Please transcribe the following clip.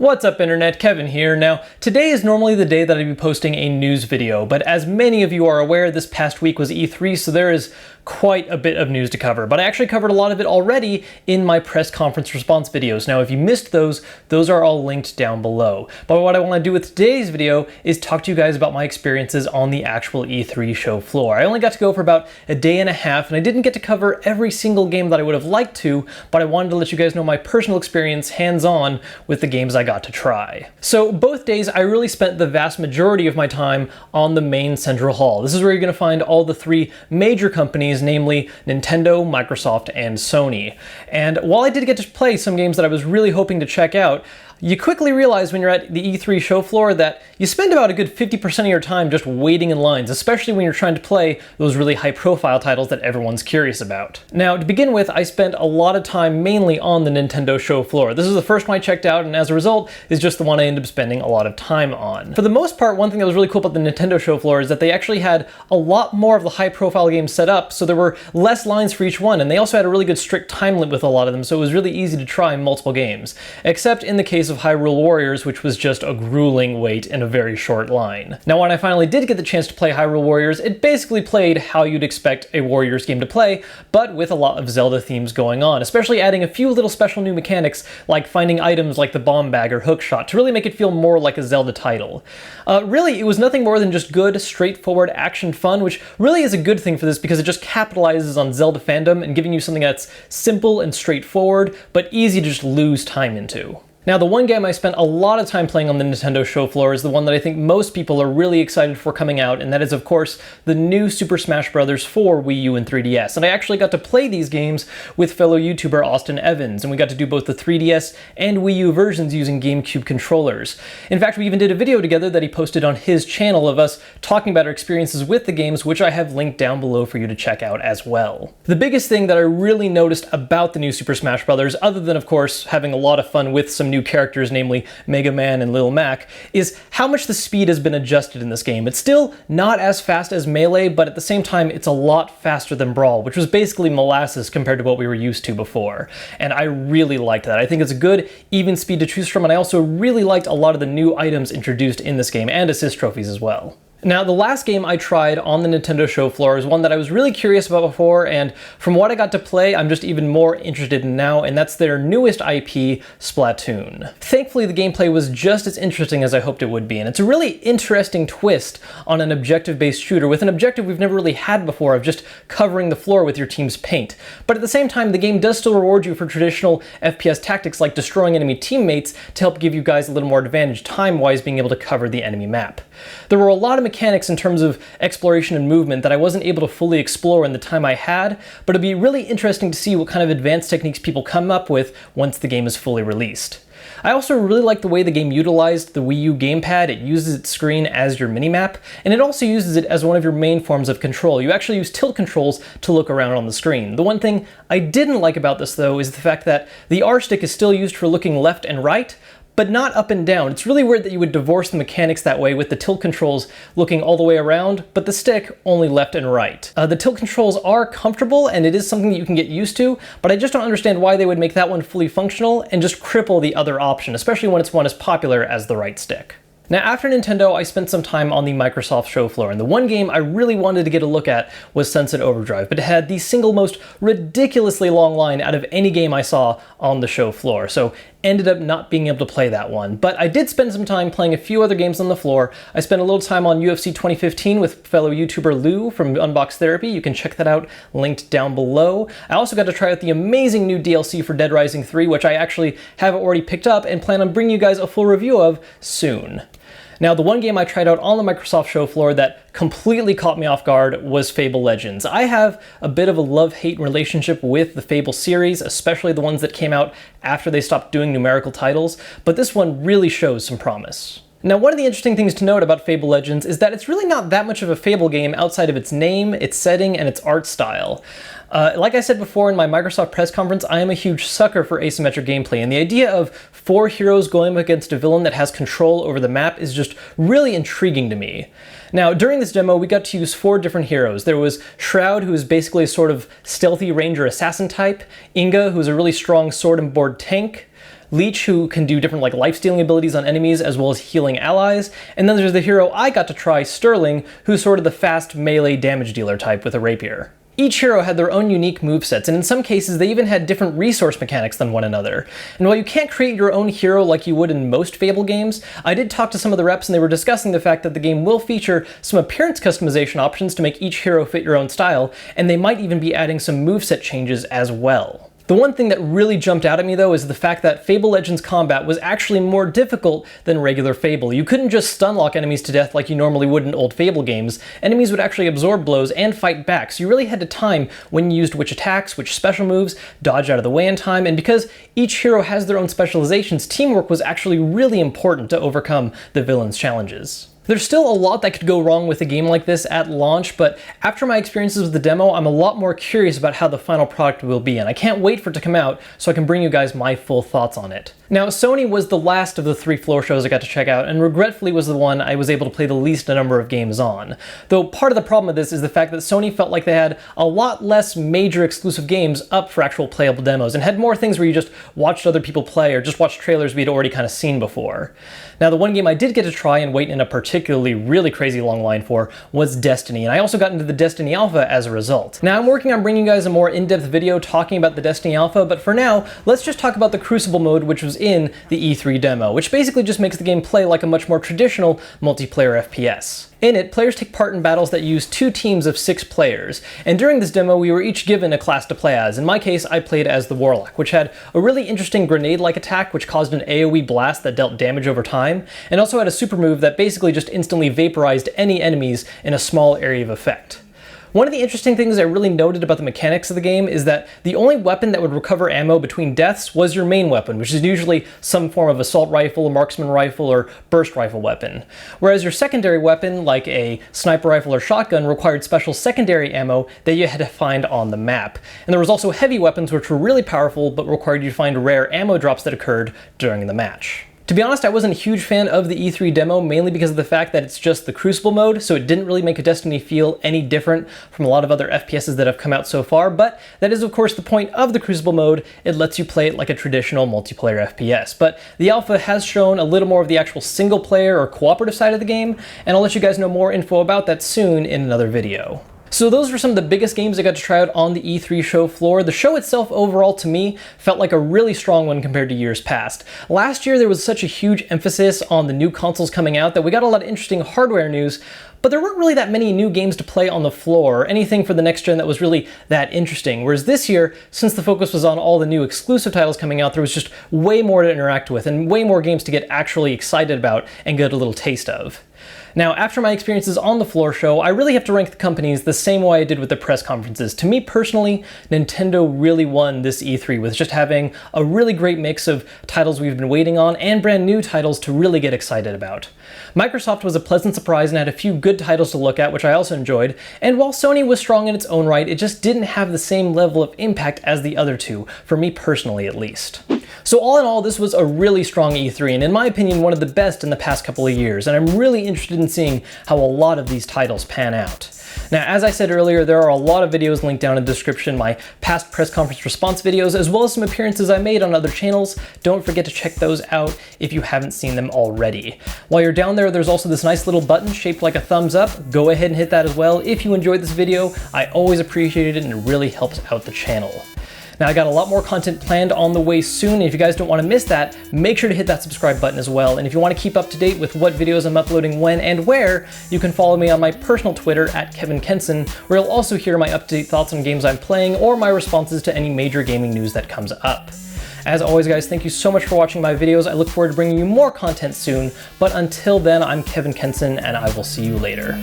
What's up internet, Kevin here. Now, today is normally the day that I'd be posting a news video, but as many of you are aware, this past week was E3, so there is quite a bit of news to cover. But I actually covered a lot of it already in my press conference response videos. Now, if you missed those are all linked down below. But what I want to do with today's video is talk to you guys about my experiences on the actual E3 show floor. I only got to go for about a day and a half, and I didn't get to cover every single game that I would have liked to, but I wanted to let you guys know my personal experience hands-on with the games I got to try. So both days I really spent the vast majority of my time on the main central hall. This is where you're going to find all the three major companies, namely Nintendo, Microsoft, and Sony. And while I did get to play some games that I was really hoping to check out, you quickly realize when you're at the E3 show floor that you spend about a good 50% of your time just waiting in lines, especially when you're trying to play those really high-profile titles that everyone's curious about. Now, to begin with, I spent a lot of time mainly on the Nintendo show floor. This is the first one I checked out, and as a result, is just the one I ended up spending a lot of time on. For the most part, one thing that was really cool about the Nintendo show floor is that they actually had a lot more of the high-profile games set up, so there were less lines for each one, and they also had a really good strict time limit with a lot of them, so it was really easy to try multiple games. Except in the case of Hyrule Warriors, which was just a grueling wait in a very short line. Now, when I finally did get the chance to play Hyrule Warriors, it basically played how you'd expect a Warriors game to play, but with a lot of Zelda themes going on, especially adding a few little special new mechanics like finding items like the bomb bag or hookshot to really make it feel more like a Zelda title. Really, it was nothing more than just good, straightforward action fun, which really is a good thing for this because it just capitalizes on Zelda fandom and giving you something that's simple and straightforward, but easy to just lose time into. Now, the one game I spent a lot of time playing on the Nintendo show floor is the one that I think most people are really excited for coming out, and that is, of course, the new Super Smash Bros. For Wii U and 3DS. And I actually got to play these games with fellow YouTuber Austin Evans, and we got to do both the 3DS and Wii U versions using GameCube controllers. In fact, we even did a video together that he posted on his channel of us talking about our experiences with the games, which I have linked down below for you to check out as well. The biggest thing that I really noticed about the new Super Smash Bros., other than, of course, having a lot of fun with some new characters, namely Mega Man and Lil Mac, is how much the speed has been adjusted in this game. It's still not as fast as Melee, but at the same time, it's a lot faster than Brawl, which was basically molasses compared to what we were used to before. And I really liked that. I think it's a good, even speed to choose from, and I also really liked a lot of the new items introduced in this game, and assist trophies as well. Now, the last game I tried on the Nintendo show floor is one that I was really curious about before, and from what I got to play, I'm just even more interested in now, and that's their newest IP, Splatoon. Thankfully, the gameplay was just as interesting as I hoped it would be, and it's a really interesting twist on an objective-based shooter with an objective we've never really had before of just covering the floor with your team's paint. But at the same time, the game does still reward you for traditional FPS tactics like destroying enemy teammates to help give you guys a little more advantage time-wise being able to cover the enemy map. There were a lot of mechanics in terms of exploration and movement that I wasn't able to fully explore in the time I had, but it'd be really interesting to see what kind of advanced techniques people come up with once the game is fully released. I also really like the way the game utilized the Wii U gamepad. It uses its screen as your minimap, and it also uses it as one of your main forms of control. You actually use tilt controls to look around on the screen. The one thing I didn't like about this, though, is the fact that the R stick is still used for looking left and right, but not up and down. It's really weird that you would divorce the mechanics that way with the tilt controls looking all the way around, but the stick only left and right. The tilt controls are comfortable and it is something that you can get used to, but I just don't understand why they would make that one fully functional and just cripple the other option, especially when it's one as popular as the right stick. Now, after Nintendo, I spent some time on the Microsoft show floor, and the one game I really wanted to get a look at was Sunset Overdrive, but it had the single most ridiculously long line out of any game I saw on the show floor, so ended up not being able to play that one. But I did spend some time playing a few other games on the floor. I spent a little time on UFC 2015 with fellow YouTuber Lou from Unbox Therapy. You can check that out, linked down below. I also got to try out the amazing new DLC for Dead Rising 3, which I actually have already picked up and plan on bringing you guys a full review of soon. Now, the one game I tried out on the Microsoft show floor that completely caught me off guard was Fable Legends. I have a bit of a love-hate relationship with the Fable series, especially the ones that came out after they stopped doing numerical titles, but this one really shows some promise. Now, one of the interesting things to note about Fable Legends is that it's really not that much of a Fable game outside of its name, its setting, and its art style. Like I said before in my Microsoft press conference, I am a huge sucker for asymmetric gameplay, and the idea of 4 heroes going up against a villain that has control over the map is just really intriguing to me. Now, during this demo, we got to use 4 different heroes. There was Shroud, who is basically a sort of stealthy ranger assassin type, Inga, who's a really strong sword and board tank, Leech, who can do different like life-stealing abilities on enemies as well as healing allies. And then there's the hero I got to try, Sterling, who's sort of the fast melee damage dealer type with a rapier. Each hero had their own unique movesets, and in some cases they even had different resource mechanics than one another. And while you can't create your own hero like you would in most Fable games, I did talk to some of the reps and they were discussing the fact that the game will feature some appearance customization options to make each hero fit your own style, and they might even be adding some moveset changes as well. The one thing that really jumped out at me though is the fact that Fable Legends combat was actually more difficult than regular Fable. You couldn't just stunlock enemies to death like you normally would in old Fable games. Enemies would actually absorb blows and fight back, so you really had to time when you used which attacks, which special moves, dodge out of the way in time, and because each hero has their own specializations, teamwork was actually really important to overcome the villain's challenges. There's still a lot that could go wrong with a game like this at launch, but after my experiences with the demo, I'm a lot more curious about how the final product will be, and I can't wait for it to come out so I can bring you guys my full thoughts on it. Now, Sony was the last of the 3 floor shows I got to check out, and regretfully was the one I was able to play the least number of games on. Though part of the problem with this is the fact that Sony felt like they had a lot less major exclusive games up for actual playable demos, and had more things where you just watched other people play or just watched trailers we'd already kind of seen before. Now, the one game I did get to try and wait in a particularly really crazy long line for was Destiny, and I also got into the Destiny Alpha as a result. Now, I'm working on bringing you guys a more in-depth video talking about the Destiny Alpha, but for now, let's just talk about the Crucible mode, which was in the E3 demo, which basically just makes the game play like a much more traditional multiplayer FPS. In it, players take part in battles that use 2 teams of 6 players, and during this demo we were each given a class to play as. In my case, I played as the Warlock, which had a really interesting grenade-like attack which caused an AoE blast that dealt damage over time, and also had a super move that basically just instantly vaporized any enemies in a small area of effect. One of the interesting things I really noted about the mechanics of the game is that the only weapon that would recover ammo between deaths was your main weapon, which is usually some form of assault rifle, a marksman rifle, or burst rifle weapon. Whereas your secondary weapon, like a sniper rifle or shotgun, required special secondary ammo that you had to find on the map. And there was also heavy weapons which were really powerful but required you to find rare ammo drops that occurred during the match. To be honest, I wasn't a huge fan of the E3 demo, mainly because of the fact that it's just the Crucible mode, so it didn't really make a Destiny feel any different from a lot of other FPSs that have come out so far, but that is of course the point of the Crucible mode. It lets you play it like a traditional multiplayer FPS. But the alpha has shown a little more of the actual single player or cooperative side of the game, and I'll let you guys know more info about that soon in another video. So those were some of the biggest games I got to try out on the E3 show floor. The show itself overall to me felt like a really strong one compared to years past. Last year there was such a huge emphasis on the new consoles coming out that we got a lot of interesting hardware news, but there weren't really that many new games to play on the floor, or anything for the next gen that was really that interesting. Whereas this year, since the focus was on all the new exclusive titles coming out, there was just way more to interact with and way more games to get actually excited about and get a little taste of. Now, after my experiences on the floor show, I really have to rank the companies the same way I did with the press conferences. To me personally, Nintendo really won this E3 with just having a really great mix of titles we've been waiting on and brand new titles to really get excited about. Microsoft was a pleasant surprise and had a few good titles to look at, which I also enjoyed, and while Sony was strong in its own right, it just didn't have the same level of impact as the other two, for me personally at least. So all in all, this was a really strong E3, and in my opinion, one of the best in the past couple of years, and I'm really interested in seeing how a lot of these titles pan out. Now, as I said earlier, there are a lot of videos linked down in the description, my past press conference response videos, as well as some appearances I made on other channels. Don't forget to check those out if you haven't seen them already. While you're down there, there's also this nice little button shaped like a thumbs up. Go ahead and hit that as well if you enjoyed this video. I always appreciate it and it really helps out the channel. Now, I got a lot more content planned on the way soon, and if you guys don't want to miss that, make sure to hit that subscribe button as well. And if you want to keep up to date with what videos I'm uploading when and where, you can follow me on my personal Twitter at Kevin Kenson, where you'll also hear my up-to-date thoughts on games I'm playing or my responses to any major gaming news that comes up. As always, guys, thank you so much for watching my videos. I look forward to bringing you more content soon, but until then, I'm Kevin Kenson, and I will see you later.